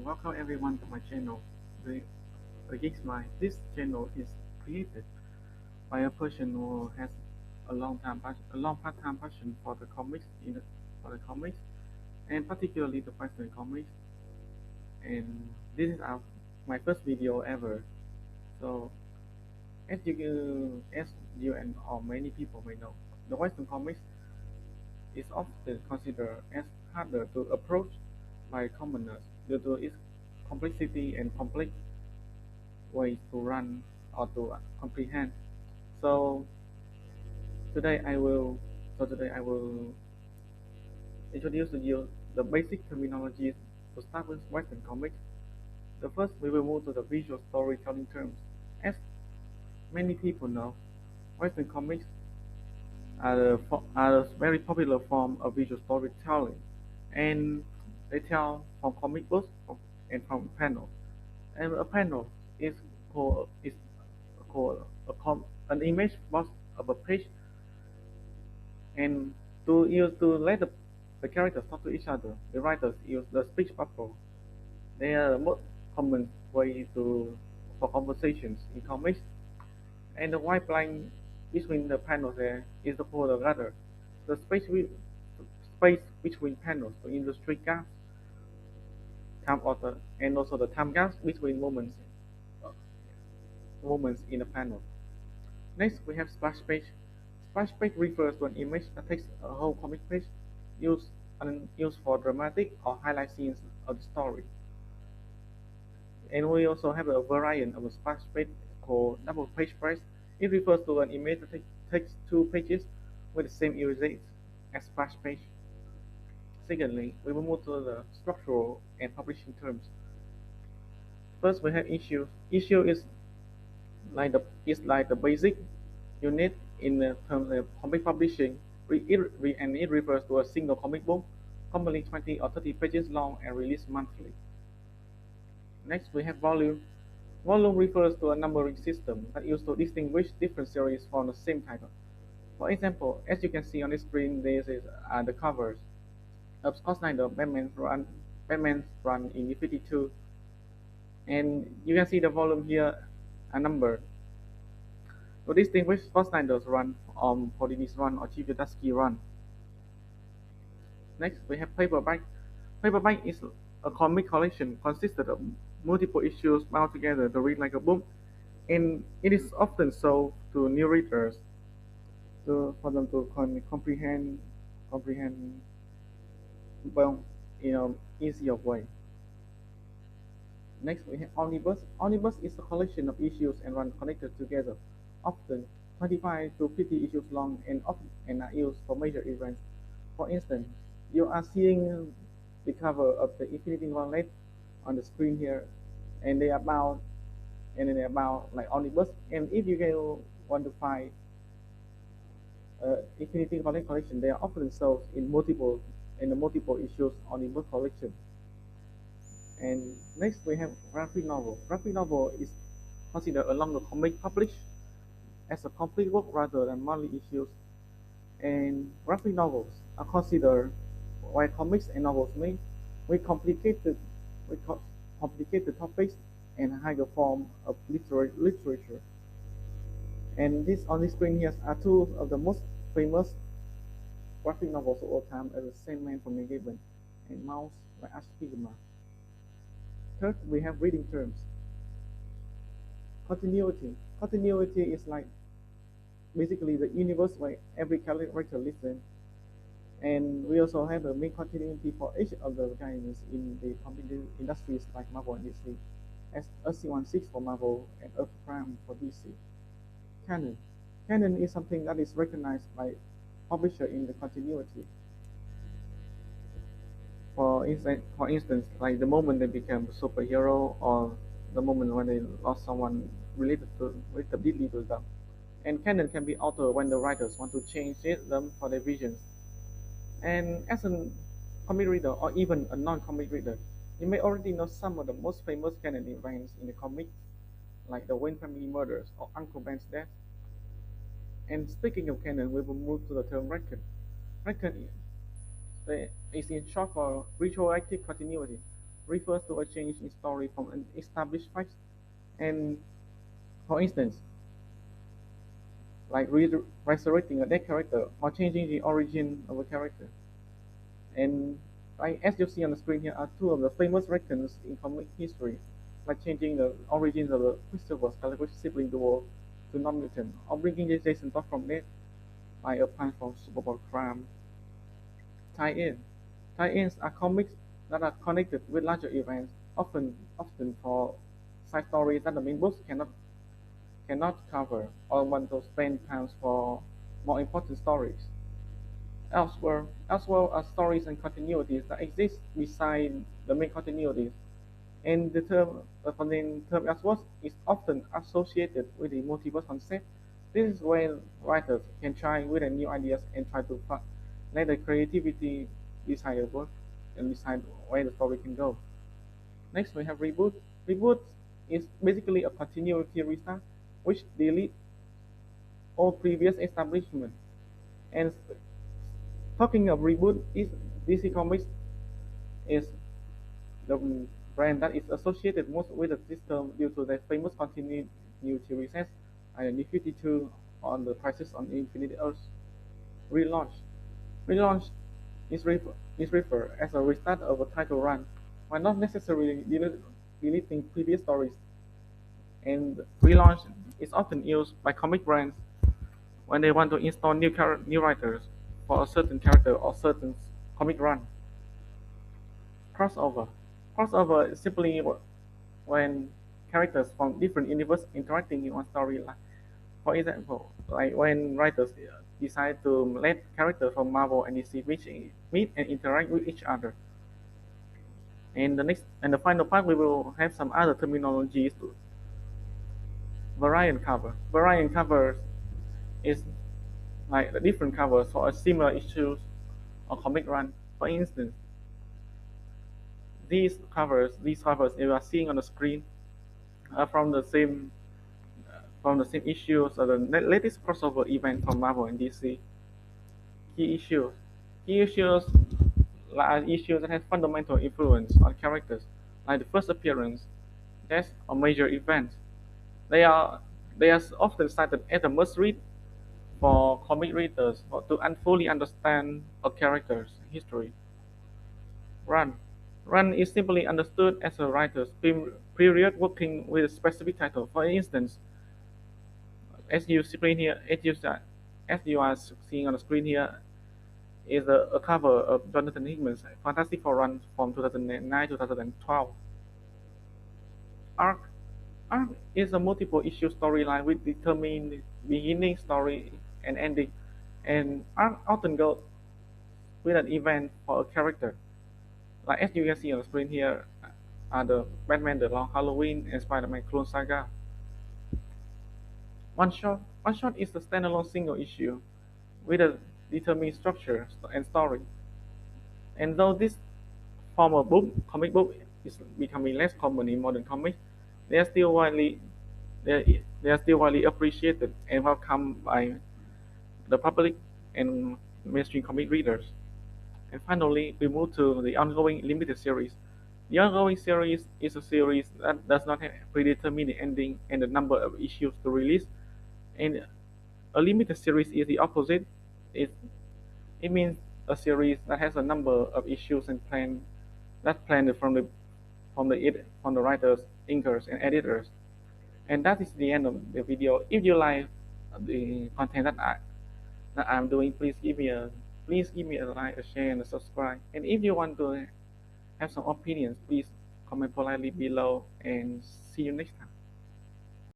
Welcome everyone to my channel. The, the Geeks Mind. This channel is created by a person who has a long part-time passion for the comics, for the comics, and particularly the Western comics. And this is my first video ever. So, as you and or many people may know, the Western comics is often considered as harder to approach by commoners due to its complexity and complex ways to run or to comprehend. So today I will today I will introduce to you the basic terminologies to start with Western comics. The first we will move to the visual storytelling terms. As many people know, Western comics are a very popular form of visual storytelling, and they tell from comic books and from panels. And a panel is called an image box of a page, and to let the characters talk to each other, the writers use the speech bubble. They are the most common way to for conversations in comics, and the white line between the panels there is called the ladder. The space between panels to illustrate gaps, time order, and also the time gaps between uh, moments in a panel. Next, we have splash page. Splash page refers to an image that takes a whole comic page, used used for dramatic or highlight scenes of the story. And we also have a variant of a splash page called double page spread. It refers to an image that takes two pages with the same erasure as splash page. Secondly, we will move to the structural and publishing terms. First, we have issue. Issue is like the basic unit in the terms of comic publishing. And it refers to a single comic book, commonly 20 or 30 pages long and released monthly. Next, we have volume. Volume refers to a numbering system that used to distinguish different series from the same title. For example, as you can see on the screen, are the covers of Scott Snyder Batman's run in New 52, and you can see the volume here a number. To distinguish Scott Snyder's run from Polinis run or Chief Yudaski run. Next, we have paperback. Paperback is a comic collection consisted of multiple issues bound together to read like a book, and it is often sold to new readers for them to comprehend well in an easier way. Next, we have omnibus. Omnibus is a collection of issues and run connected together, often 25 to 50 issues long and are used for major events. For instance, you are seeing the cover of the Infinity Gauntlet on the screen here, and they are about like omnibus. And if you want to find Infinity Gauntlet collection, they are often sold in the multiple issues omnibus collection. And next we have graphic novel. Graphic novel is considered a longer comic published as a complete work rather than monthly issues. And graphic novels are considered, while comics and novels may with complicated with complicated topics and higher form of literature. And this on the screen here are two of the most famous graphic novels of all time, as the Sandman from Neil Gaiman and Mouse by Ash Spiegelman. Third, we have reading terms. Continuity. Continuity is like basically the universe where every character lives in. And we also have a main continuity for each of the giants in the comic industries like Marvel and DC, as SC16 for Marvel and Earth Prime for DC. Canon. Canon is something that is recognized by publisher in the continuity. For instance, like the moment they became a superhero, or the moment when they lost someone related deeply to them. And canon can be altered when the writers want to change them for their visions. And as a comic reader, or even a non-comic reader, you may already know some of the most famous canon events in the comics, like the Wayne family murders or Uncle Ben's death. And speaking of canon, we will move to the term retcon. Retcon is in short for retroactive continuity. refers to a change in story from an established fact. And for instance, like resurrecting a dead character or changing the origin of a character. And like, as you see on the screen here are two of the famous reckons in comic history, like changing the origins of the Quicksilver's Calligraphy sibling duo to non-mutant, or bringing Jason Todd from death by a plan for Superbowl crime. Tie-in. Tie-ins are comics that are connected with larger events, often for side stories that the main books cannot cover, or want to spend time for more important stories. Elsewhere are stories and continuities that exist beside the main continuities, and the content term elsewhere is often associated with the multiverse concept. This is when writers can try with the new ideas and try to let the creativity decide the work and decide where the story can go. Next, we have reboot. Reboot is basically a continuity restart, which deletes all previous establishment. And talking of reboot, is DC Comics is the brand that is associated most with the system due to their famous continuity resets, and New 52 on the Crisis on Infinite Earth relaunch. Relaunch is referred as a restart of a title run, while not necessarily deleting previous stories. And relaunch is often used by comic brands when they want to install new writers for a certain character or certain comic run. Crossover. Crossover is simply when characters from different universes interacting in one storyline. For example, like when writers decide to let characters from Marvel and DC meet and interact with each other. And the final part, we will have some other terminologies. Variant cover. Variant covers is like the different covers for a similar issue or comic run. For instance, these covers you are seeing on the screen are from the same issues of the latest crossover event from Marvel and DC. Key issues. Key issues are issues that have fundamental influence on characters, like the first appearance, death, or major events. They are they are often cited as a must-read for comic readers to fully understand a character's history. Run. Run is simply understood as a writer's period working with a specific title. For instance, as you screen here, as you are seeing on the screen here, is a cover of Jonathan Hickman's Fantastic Four run from 2009 to 2012. Arc. Arc is a multiple issue storyline with determined beginning, story, and ending. And arc often goes with an event for a character. Like as you can see on the screen here are the Batman The Long Halloween and Spider-Man Clone Saga. One shot is a standalone single issue with a determined structure and story. And though this form of comic book, is becoming less common in modern comics, they are still widely they are still widely appreciated and welcomed by the public and mainstream comic readers. And finally, we move to the ongoing limited series. The ongoing series is a series that does not have a predetermined ending and the number of issues to release. And a limited series is the opposite. It, it means a series that has a number of issues and planned from the writers, inkers, and editors. And that is the end of the video. If you like the content that I'm doing, please give me a like, a share, and a subscribe. And if you want to have some opinions, please comment politely below. And see you next time.